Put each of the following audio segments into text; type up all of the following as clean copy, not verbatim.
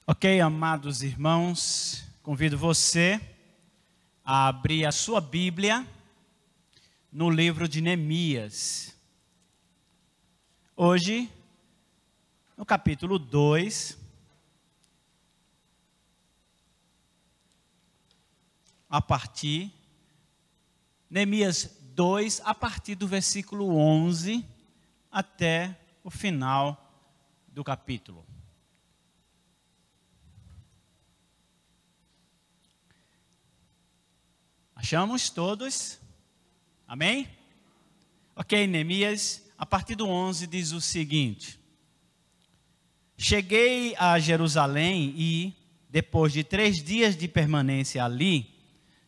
Ok, amados irmãos, convido você a abrir a sua Bíblia no livro de Neemias. Hoje, no capítulo 2, Neemias 2, a partir do versículo 11 até o final do capítulo. Achamos todos? Amém? Ok, Neemias, a partir do 11 diz o seguinte: Cheguei a Jerusalém e, depois de 3 dias de permanência ali,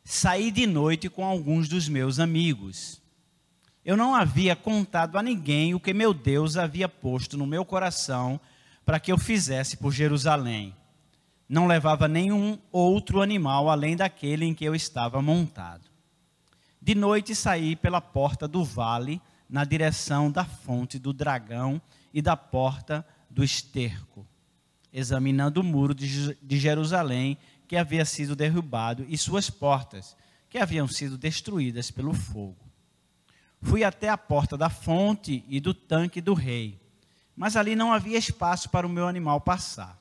saí de noite com alguns dos meus amigos. Eu não havia contado a ninguém o que meu Deus havia posto no meu coração para que eu fizesse por Jerusalém. Não levava nenhum outro animal além daquele em que eu estava montado. De noite saí pela porta do vale, na direção da fonte do dragão e da porta do esterco, examinando o muro de Jerusalém, que havia sido derrubado, e suas portas, que haviam sido destruídas pelo fogo. Fui até a porta da fonte e do tanque do rei, mas ali não havia espaço para o meu animal passar.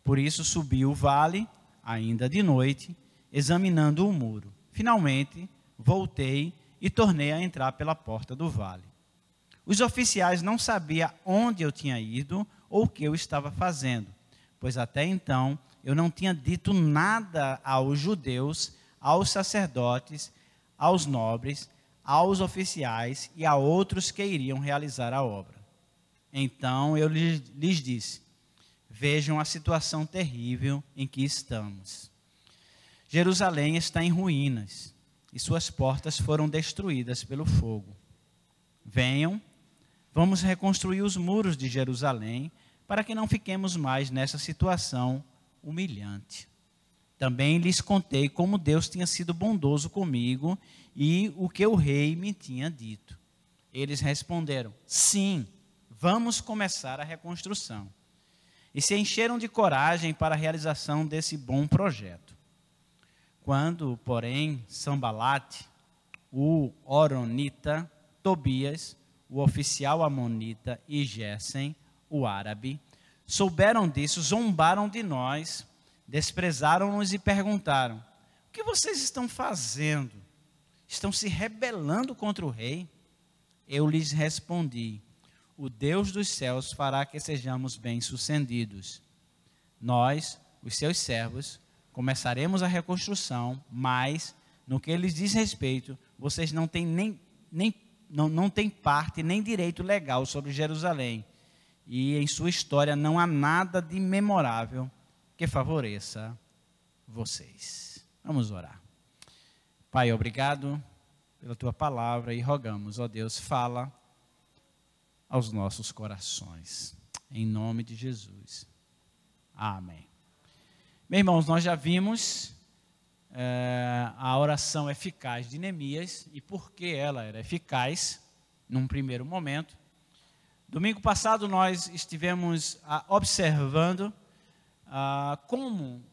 Por isso subi o vale, ainda de noite, examinando o muro. Finalmente, voltei e tornei a entrar pela porta do vale. Os oficiais não sabiam onde eu tinha ido ou o que eu estava fazendo, pois até então eu não tinha dito nada aos judeus, aos sacerdotes, aos nobres, aos oficiais e a outros que iriam realizar a obra. Então eu lhes disse: vejam a situação terrível em que estamos. Jerusalém está em ruínas e suas portas foram destruídas pelo fogo. Venham, vamos reconstruir os muros de Jerusalém para que não fiquemos mais nessa situação humilhante. Também lhes contei como Deus tinha sido bondoso comigo e o que o rei me tinha dito. Eles responderam: sim, vamos começar a reconstrução. E se encheram de coragem para a realização desse bom projeto. Quando, porém, Sambalate, o Horonita, Tobias, o oficial amonita e Gessem, o árabe, souberam disso, zombaram de nós, desprezaram-nos e perguntaram: o que vocês estão fazendo? Estão se rebelando contra o rei? Eu lhes respondi: o Deus dos céus fará que sejamos bem-sucedidos. Nós, os seus servos, começaremos a reconstrução, mas, no que lhes diz respeito, vocês não têm não têm parte nem direito legal sobre Jerusalém. E em sua história não há nada de memorável que favoreça vocês. Vamos orar. Pai, obrigado pela tua palavra e rogamos, ó Deus, fala aos nossos corações, em nome de Jesus, amém. Meus irmãos, nós já vimos a oração eficaz de Neemias e por que ela era eficaz num primeiro momento. Domingo passado nós estivemos observando como,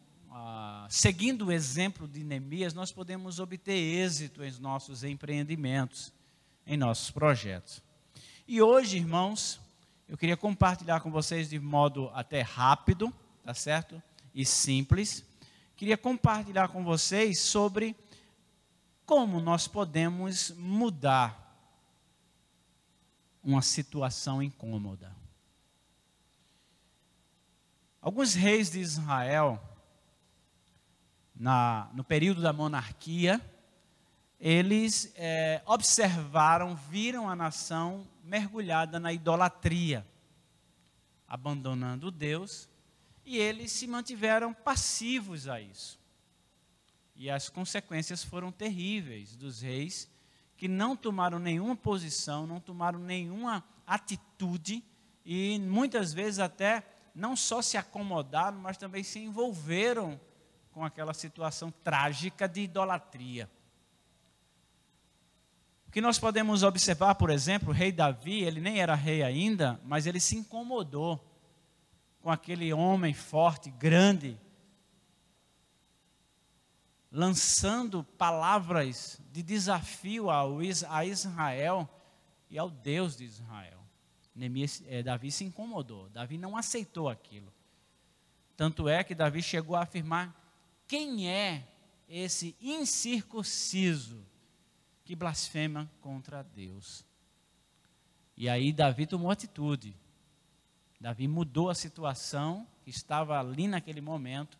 seguindo o exemplo de Neemias, nós podemos obter êxito em nossos empreendimentos, em nossos projetos. E hoje, irmãos, eu queria compartilhar com vocês de modo até rápido, tá certo? E simples. Queria compartilhar com vocês sobre como nós podemos mudar uma situação incômoda. Alguns reis de Israel, no período da monarquia, eles observaram, viram a nação mergulhada na idolatria, abandonando Deus, e eles se mantiveram passivos a isso. E as consequências foram terríveis dos reis, que não tomaram nenhuma posição, não tomaram nenhuma atitude, e muitas vezes até não só se acomodaram, mas também se envolveram com aquela situação trágica de idolatria. O que nós podemos observar, por exemplo, o rei Davi, ele nem era rei ainda, mas ele se incomodou com aquele homem forte, grande, lançando palavras de desafio a Israel e ao Deus de Israel. Davi se incomodou, Davi não aceitou aquilo. Tanto é que Davi chegou a afirmar: quem é esse incircunciso que blasfema contra Deus? E aí Davi tomou atitude. Davi mudou a situação que estava ali naquele momento.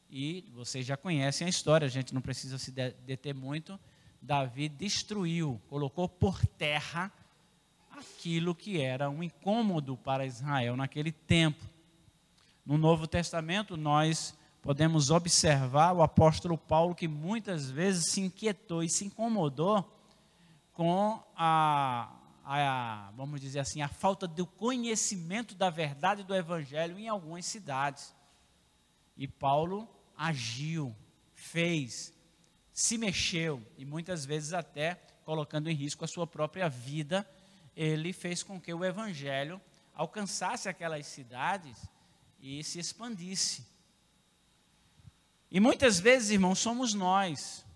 E vocês já conhecem a história, a gente não precisa se deter muito. Davi destruiu, colocou por terra aquilo que era um incômodo para Israel naquele tempo. No Novo Testamento, nós podemos observar o apóstolo Paulo, que muitas vezes se inquietou e se incomodou com vamos dizer assim, a falta do conhecimento da verdade do Evangelho em algumas cidades. E Paulo agiu, fez, se mexeu, e muitas vezes até colocando em risco a sua própria vida, ele fez com que o Evangelho alcançasse aquelas cidades e se expandisse. E muitas vezes, irmãos, somos nós.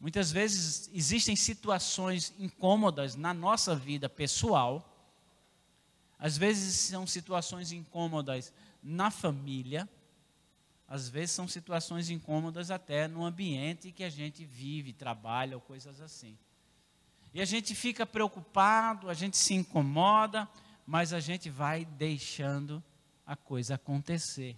Muitas vezes existem situações incômodas na nossa vida pessoal. Às vezes são situações incômodas na família. Às vezes são situações incômodas até no ambiente que a gente vive, trabalha ou coisas assim. E a gente fica preocupado, a gente se incomoda, mas a gente vai deixando a coisa acontecer.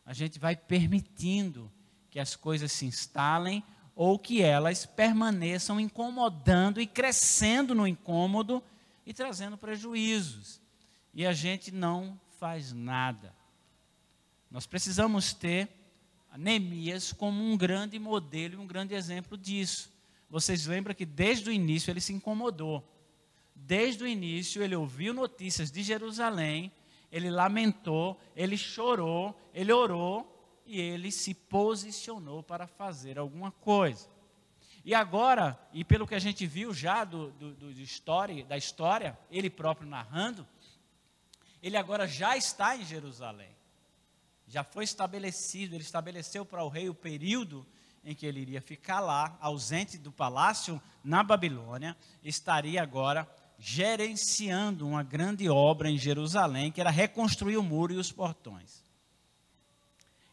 A gente vai permitindo que as coisas se instalem ou que elas permaneçam incomodando e crescendo no incômodo e trazendo prejuízos. E a gente não faz nada. Nós precisamos ter Neemias como um grande modelo e um grande exemplo disso. Vocês lembram que desde o início ele se incomodou. Desde o início ele ouviu notícias de Jerusalém, ele lamentou, ele chorou, ele orou e ele se posicionou para fazer alguma coisa. E agora, e pelo que a gente viu já da história, ele próprio narrando, ele agora já está em Jerusalém. Já foi estabelecido, ele estabeleceu para o rei o período em que ele iria ficar lá, ausente do palácio na Babilônia, estaria agora gerenciando uma grande obra em Jerusalém, que era reconstruir o muro e os portões.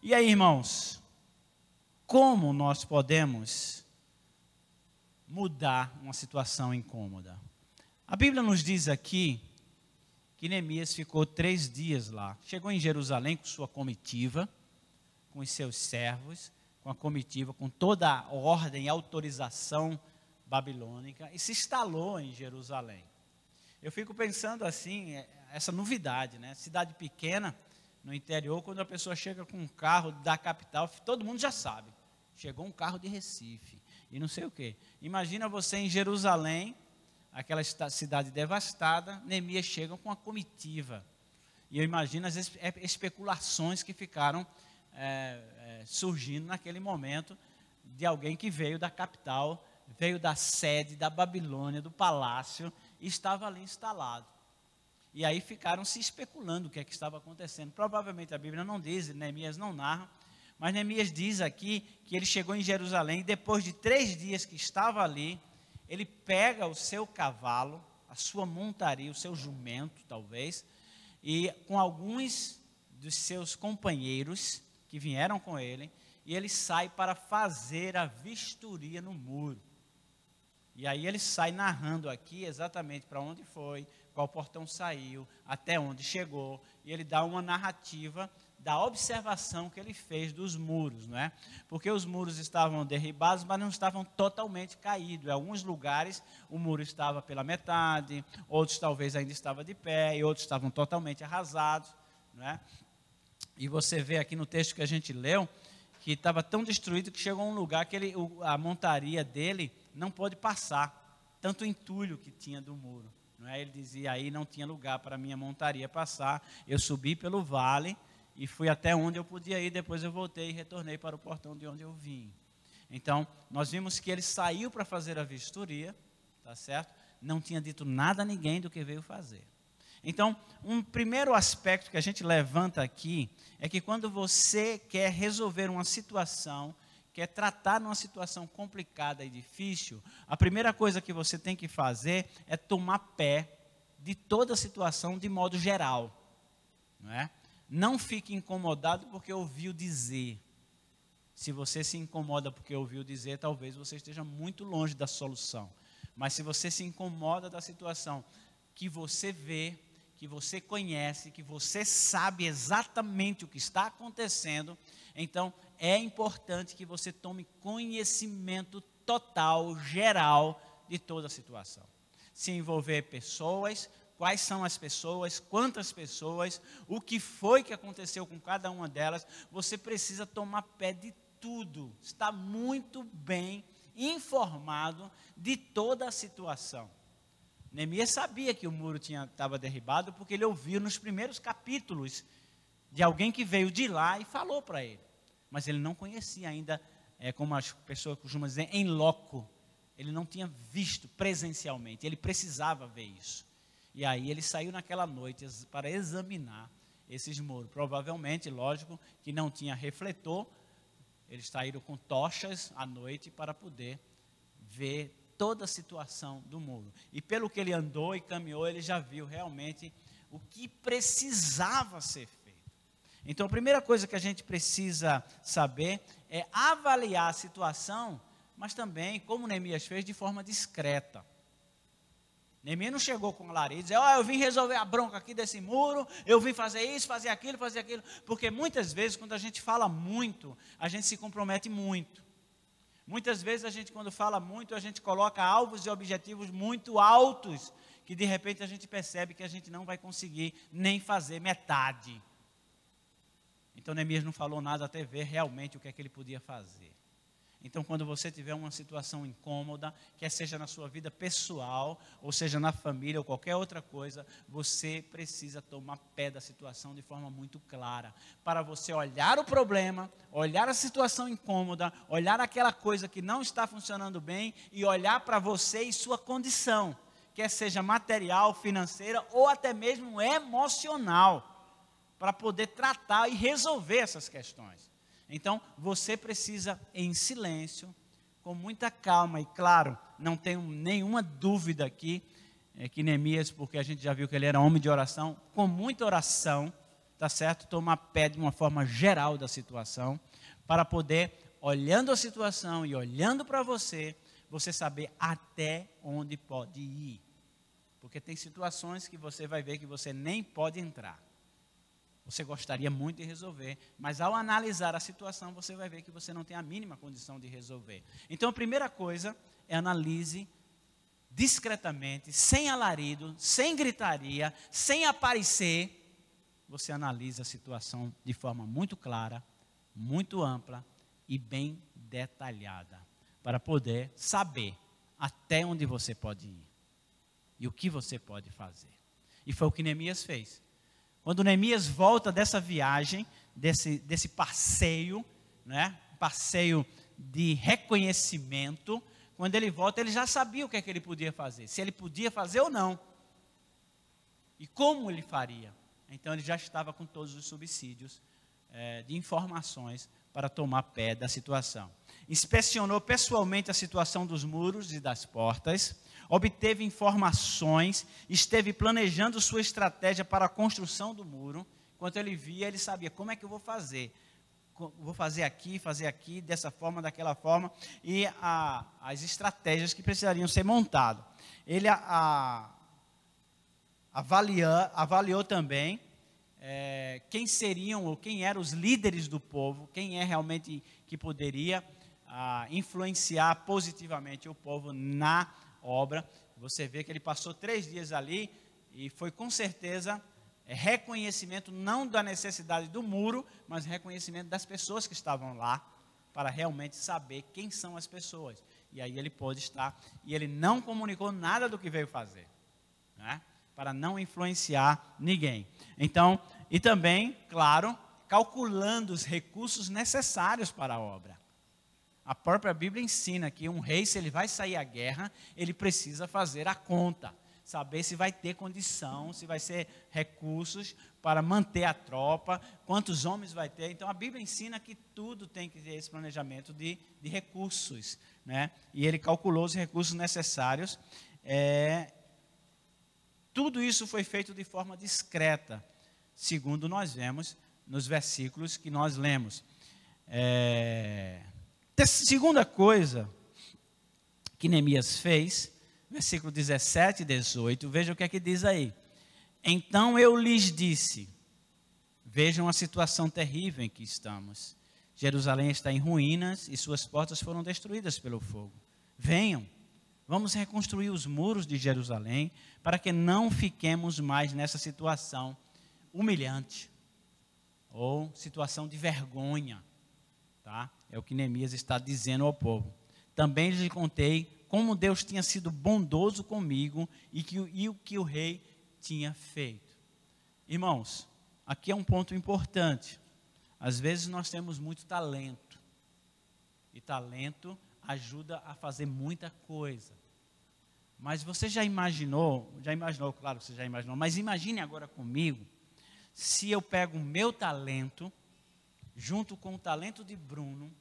E aí, irmãos, como nós podemos mudar uma situação incômoda? A Bíblia nos diz aqui que Neemias ficou 3 dias lá. Chegou em Jerusalém com sua comitiva, com os seus servos, com a comitiva, com toda a ordem e autorização babilônica, e se instalou em Jerusalém. Eu fico pensando assim, essa novidade, né? Cidade pequena, no interior, quando a pessoa chega com um carro da capital, todo mundo já sabe. Chegou um carro de Recife, e não sei o quê. Imagina você em Jerusalém, aquela cidade devastada, Neemias chega com uma comitiva. E eu imagino as especulações que ficaram surgindo naquele momento, de alguém que veio da capital, veio da sede da Babilônia, do palácio, e estava ali instalado. E aí ficaram se especulando o que é que estava acontecendo. Provavelmente a Bíblia não diz, Neemias não narra, mas Neemias diz aqui que ele chegou em Jerusalém, e depois de 3 dias que estava ali, ele pega o seu cavalo, a sua montaria, o seu jumento talvez, e com alguns dos seus companheiros que vieram com ele, e ele sai para fazer a vistoria no muro. E aí ele sai narrando aqui exatamente para onde foi, qual portão saiu, até onde chegou, e ele dá uma narrativa da observação que ele fez dos muros, não é? Porque os muros estavam derribados, mas não estavam totalmente caídos. Em alguns lugares o muro estava pela metade, outros talvez ainda estavam de pé, e outros estavam totalmente arrasados, não é? E você vê aqui no texto que a gente leu, que estava tão destruído que chegou a um lugar que a montaria dele não pôde passar, tanto entulho que tinha do muro, não é? Ele dizia, aí não tinha lugar para a minha montaria passar, eu subi pelo vale e fui até onde eu podia ir, depois eu voltei e retornei para o portão de onde eu vim. Então, nós vimos que ele saiu para fazer a vistoria, tá certo? Não tinha dito nada a ninguém do que veio fazer. Então, um primeiro aspecto que a gente levanta aqui é que quando você quer resolver uma situação, quer tratar numa situação complicada e difícil, a primeira coisa que você tem que fazer é tomar pé de toda a situação de modo geral. Não é? Não fique incomodado porque ouviu dizer. Se você se incomoda porque ouviu dizer, talvez você esteja muito longe da solução. Mas se você se incomoda da situação que você vê, que você conhece, que você sabe exatamente o que está acontecendo, então é importante que você tome conhecimento total, geral, de toda a situação. Se envolver pessoas, quais são as pessoas, quantas pessoas, o que foi que aconteceu com cada uma delas, você precisa tomar pé de tudo, está muito bem informado de toda a situação. Neemias sabia que o muro estava derribado porque ele ouviu nos primeiros capítulos de alguém que veio de lá e falou para ele. Mas ele não conhecia ainda, como as pessoas costumam dizer, em loco. Ele não tinha visto presencialmente, ele precisava ver isso. E aí ele saiu naquela noite para examinar esses muros. Provavelmente, lógico, que não tinha refletor. Eles saíram com tochas à noite para poder ver toda a situação do muro. E pelo que ele andou e caminhou, ele já viu realmente o que precisava ser feito. Então, a primeira coisa que a gente precisa saber é avaliar a situação, mas também, como Neemias fez, de forma discreta. Neemias não chegou com alarido e disse, eu vim resolver a bronca aqui desse muro, eu vim fazer isso, fazer aquilo, porque muitas vezes quando a gente fala muito, a gente se compromete muito. Muitas vezes a gente quando fala muito, a gente coloca alvos e objetivos muito altos, que de repente a gente percebe que a gente não vai conseguir nem fazer metade. Então Neemias não falou nada até ver realmente o que é que ele podia fazer. Então, quando você tiver uma situação incômoda, quer seja na sua vida pessoal, ou seja na família, ou qualquer outra coisa, você precisa tomar pé da situação de forma muito clara, para você olhar o problema, olhar a situação incômoda, olhar aquela coisa que não está funcionando bem, e olhar para você e sua condição, quer seja material, financeira, ou até mesmo emocional, para poder tratar e resolver essas questões. Então, você precisa, em silêncio, com muita calma, e claro, não tenho nenhuma dúvida aqui, que Neemias, porque a gente já viu que ele era homem de oração, com muita oração, tá certo? Tomar pé de uma forma geral da situação, para poder, olhando a situação e olhando para você saber até onde pode ir. Porque tem situações que você vai ver que você nem pode entrar. Você gostaria muito de resolver, mas ao analisar a situação, você vai ver que você não tem a mínima condição de resolver. Então, a primeira coisa é analise discretamente, sem alarido, sem gritaria, sem aparecer. Você analisa a situação de forma muito clara, muito ampla e bem detalhada, para poder saber até onde você pode ir e o que você pode fazer. E foi o que Neemias fez. Quando Neemias volta dessa viagem, desse passeio, né, passeio de reconhecimento, quando ele volta, ele já sabia o que é que ele podia fazer, se ele podia fazer ou não, e como ele faria. Então ele já estava com todos os subsídios de informações para tomar pé da situação. Inspecionou pessoalmente a situação dos muros e das portas, obteve informações, esteve planejando sua estratégia para a construção do muro. Enquanto ele via, ele sabia como é que eu vou fazer. Vou fazer aqui, dessa forma, daquela forma, e as estratégias que precisariam ser montadas. Ele avaliou também quem seriam ou quem eram os líderes do povo, quem é realmente que poderia influenciar positivamente o povo na obra. Você vê que ele passou 3 dias ali e foi com certeza reconhecimento não da necessidade do muro, mas reconhecimento das pessoas que estavam lá, para realmente saber quem são as pessoas. E aí ele pôde estar, e ele não comunicou nada do que veio fazer, né? Para não influenciar ninguém. Então, e também, claro, calculando os recursos necessários para a obra. A própria Bíblia ensina que um rei, se ele vai sair à guerra, ele precisa fazer a conta. saber se vai ter condição, se vai ser recursos para manter a tropa, quantos homens vai ter. Então a Bíblia ensina que tudo tem que ter esse planejamento de recursos, né? E ele calculou os recursos necessários. Tudo isso foi feito de forma discreta, segundo nós vemos nos versículos que nós lemos. Segunda coisa que Neemias fez, versículo 17 e 18, veja o que é que diz aí. Então eu lhes disse, vejam a situação terrível em que estamos. Jerusalém está em ruínas e suas portas foram destruídas pelo fogo. Venham, vamos reconstruir os muros de Jerusalém para que não fiquemos mais nessa situação humilhante ou situação de vergonha. Tá? É o que Neemias está dizendo ao povo. Também lhes contei como Deus tinha sido bondoso comigo e o que o rei tinha feito. Irmãos, aqui é um ponto importante. Às vezes nós temos muito talento. E talento ajuda a fazer muita coisa. Mas você já imaginou, claro que você já imaginou, mas imagine agora comigo, se eu pego o meu talento, junto com o talento de Bruno,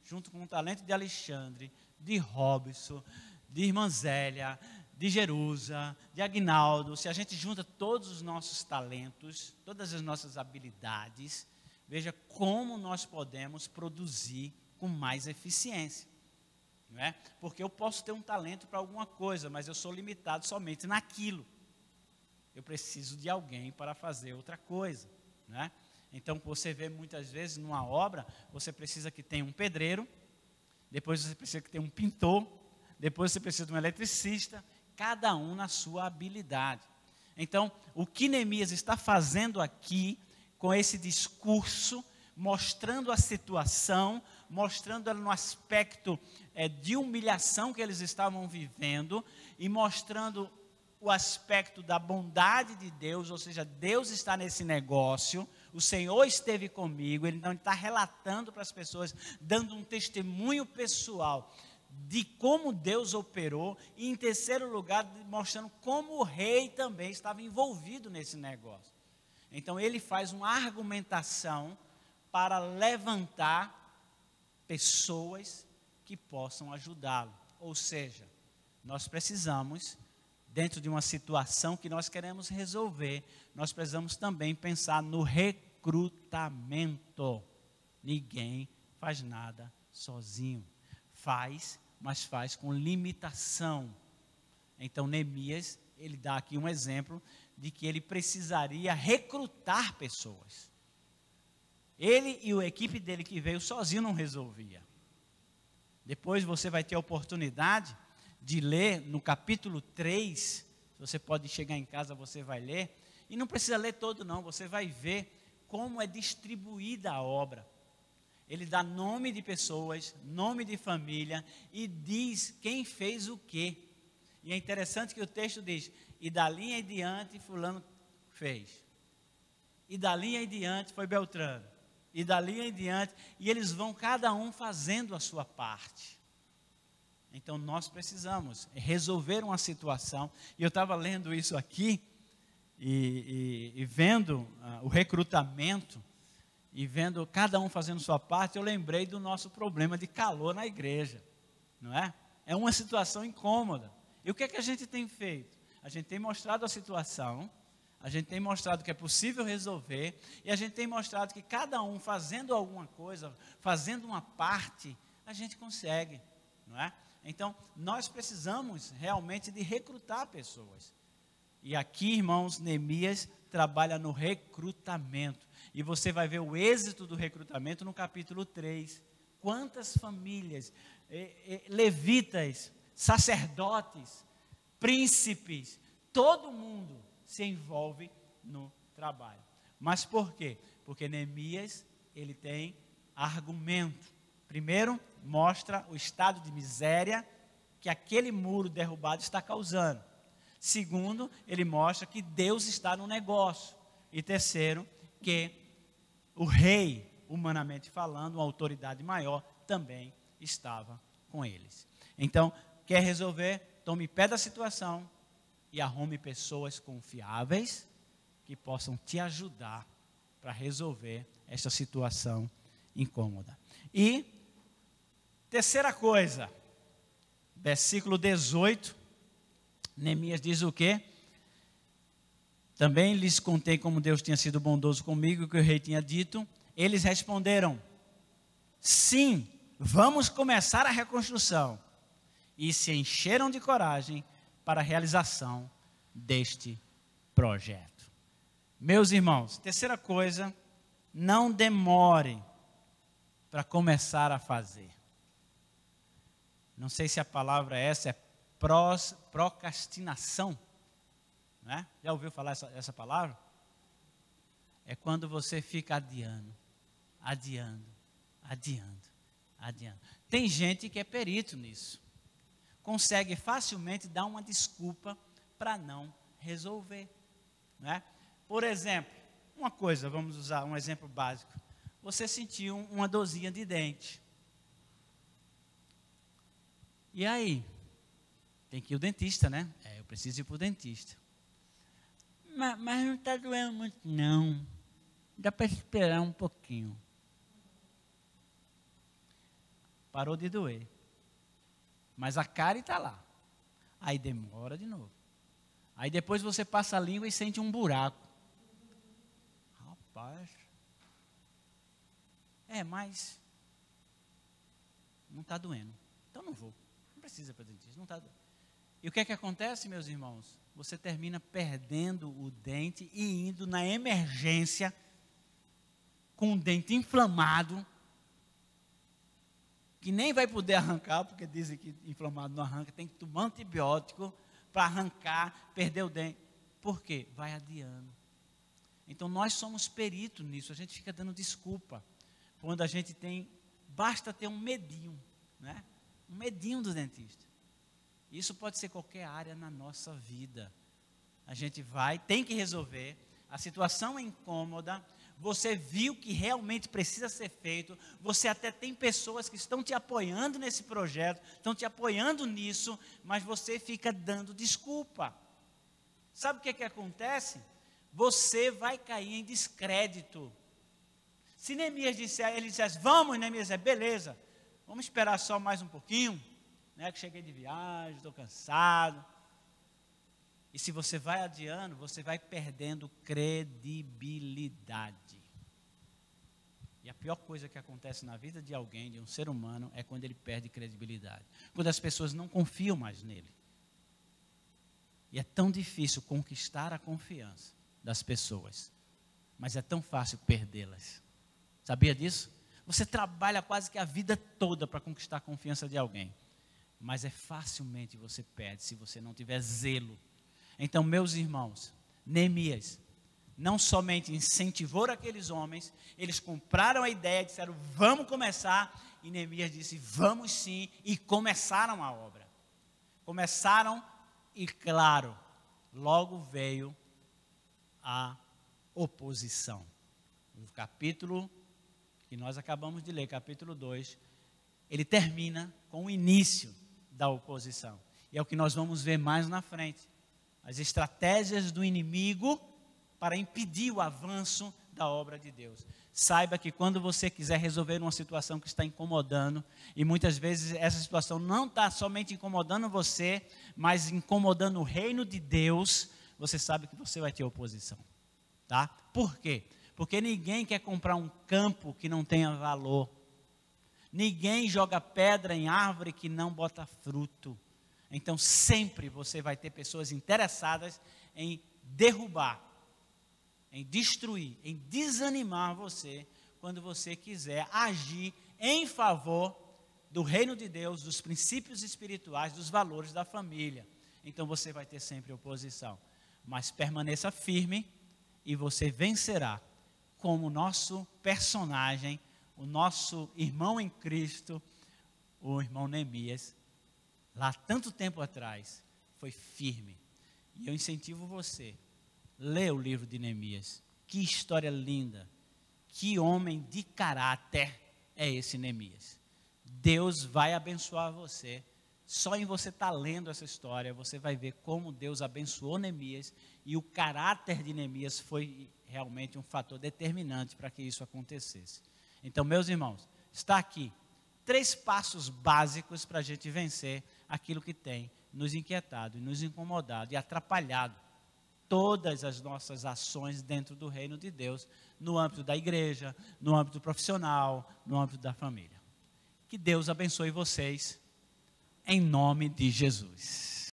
junto com o talento de Alexandre, de Robson, de Irmã Zélia, de Jerusa, de Agnaldo, se a gente junta todos os nossos talentos, todas as nossas habilidades, veja como nós podemos produzir com mais eficiência. Não é? Porque eu posso ter um talento para alguma coisa, mas eu sou limitado somente naquilo. Eu preciso de alguém para fazer outra coisa. Não é? Então, você vê muitas vezes numa obra, você precisa que tenha um pedreiro, depois você precisa que tenha um pintor, depois você precisa de um eletricista, cada um na sua habilidade. Então, o que Neemias está fazendo aqui, com esse discurso, mostrando a situação, mostrando no aspecto de humilhação que eles estavam vivendo, e mostrando o aspecto da bondade de Deus, ou seja, Deus está nesse negócio, o Senhor esteve comigo. Ele não está relatando para as pessoas, dando um testemunho pessoal de como Deus operou, e em terceiro lugar, mostrando como o rei também estava envolvido nesse negócio. Então ele faz uma argumentação para levantar pessoas que possam ajudá-lo. Ou seja, nós precisamos, dentro de uma situação que nós queremos resolver, nós precisamos também pensar no recrutamento. Ninguém faz nada sozinho. Faz, mas faz com limitação. Então Neemias, ele dá aqui um exemplo de que ele precisaria recrutar pessoas. Ele e a equipe dele que veio sozinho não resolvia. Depois você vai ter a oportunidade de ler no capítulo 3, você pode chegar em casa, você vai ler, e não precisa ler todo não, você vai ver como é distribuída a obra. Ele dá nome de pessoas, nome de família, e diz quem fez o quê. E é interessante que o texto diz, e dali em diante fulano fez. E dali em diante foi Beltrano. E dali em diante, e eles vão cada um fazendo a sua parte. Então nós precisamos resolver uma situação. E eu estava lendo isso aqui, e vendo o recrutamento, e vendo cada um fazendo sua parte, eu lembrei do nosso problema de calor na igreja, não é? É uma situação incômoda. E o que é que a gente tem feito? A gente tem mostrado a situação, a gente tem mostrado que é possível resolver, e a gente tem mostrado que cada um fazendo alguma coisa, fazendo uma parte, a gente consegue, não é? Então, nós precisamos realmente de recrutar pessoas. E aqui, irmãos, Neemias trabalha no recrutamento. E você vai ver o êxito do recrutamento no capítulo 3. Quantas famílias, levitas, sacerdotes, príncipes, todo mundo se envolve no trabalho. Mas por quê? Porque Neemias, ele tem argumento. Primeiro, mostra o estado de miséria que aquele muro derrubado está causando. Segundo, ele mostra que Deus está no negócio. E terceiro, que o rei, humanamente falando, uma autoridade maior, também estava com eles. Então, quer resolver? Tome pé da situação, e arrume pessoas confiáveis que possam te ajudar para resolver essa situação incômoda. E terceira coisa, versículo 18, Neemias diz o quê? Também lhes contei como Deus tinha sido bondoso comigo, o que o rei tinha dito. Eles responderam: sim, vamos começar a reconstrução. E se encheram de coragem para a realização deste projeto. Meus irmãos, terceira coisa, não demore para começar a fazer. Não sei se a palavra essa é procrastinação. Né? Já ouviu falar essa palavra? É quando você fica adiando. Tem gente que é perito nisso. Consegue facilmente dar uma desculpa para não resolver. Né? Por exemplo, uma coisa, vamos usar um exemplo básico. Você sentiu uma dorzinha de dente. E aí? Tem que ir ao dentista, né? Eu preciso ir para o dentista. Mas não está doendo muito, não. Dá para esperar um pouquinho. Parou de doer. Mas a cárie está lá. Aí demora de novo. Aí depois você passa a língua e sente um buraco. Rapaz. Mas não está doendo. Então não vou. Não precisa ir para o dentista. Não está doendo. E o que é que acontece, meus irmãos? Você termina perdendo o dente e indo na emergência com o dente inflamado, que nem vai poder arrancar, porque dizem que inflamado não arranca, tem que tomar antibiótico para arrancar, perder o dente. Por quê? Vai adiando. Então nós somos peritos nisso, a gente fica dando desculpa. Quando a gente basta ter um medinho, né? Um medinho do dentista. Isso pode ser qualquer área na nossa vida. A gente tem que resolver, a situação é incômoda, você viu que realmente precisa ser feito, você até tem pessoas que estão te apoiando nesse projeto, estão te apoiando nisso, mas você fica dando desculpa. Sabe o que acontece? Você vai cair em descrédito. Se Neemias ele dissesse, vamos, Neemias, beleza, vamos esperar só mais um pouquinho, que cheguei de viagem, estou cansado. E se você vai adiando, você vai perdendo credibilidade. E a pior coisa que acontece na vida de alguém, de um ser humano, é quando ele perde credibilidade. Quando as pessoas não confiam mais nele. E é tão difícil conquistar a confiança das pessoas, mas é tão fácil perdê-las. Sabia disso? Você trabalha quase que a vida toda para conquistar a confiança de alguém. Mas facilmente você perde se você não tiver zelo. Então, meus irmãos, Neemias não somente incentivou aqueles homens, eles compraram a ideia, disseram, vamos começar, e Neemias disse, vamos sim, e começaram a obra. Começaram e, claro, logo veio a oposição. O capítulo que nós acabamos de ler, capítulo 2, ele termina com o início da oposição. E é o que nós vamos ver mais na frente. As estratégias do inimigo para impedir o avanço da obra de Deus. Saiba que quando você quiser resolver uma situação que está incomodando, e muitas vezes essa situação não está somente incomodando você, mas incomodando o reino de Deus, você sabe que você vai ter oposição. Tá? Por quê? Porque ninguém quer comprar um campo que não tenha valor. Ninguém joga pedra em árvore que não bota fruto. Então sempre você vai ter pessoas interessadas em derrubar, em destruir, em desanimar você, quando você quiser agir em favor do reino de Deus, dos princípios espirituais, dos valores da família. Então você vai ter sempre oposição. Mas permaneça firme e você vencerá, como o nosso personagem, o nosso irmão em Cristo, o irmão Neemias, lá tanto tempo atrás, foi firme. E eu incentivo você, lê o livro de Neemias. Que história linda, que homem de caráter é esse Neemias. Deus vai abençoar você só em você estar lendo essa história, você vai ver como Deus abençoou Neemias e o caráter de Neemias foi realmente um fator determinante para que isso acontecesse. Então, meus irmãos, está aqui 3 passos básicos para a gente vencer aquilo que tem nos inquietado e nos incomodado e atrapalhado todas as nossas ações dentro do reino de Deus, no âmbito da igreja, no âmbito profissional, no âmbito da família. Que Deus abençoe vocês, em nome de Jesus.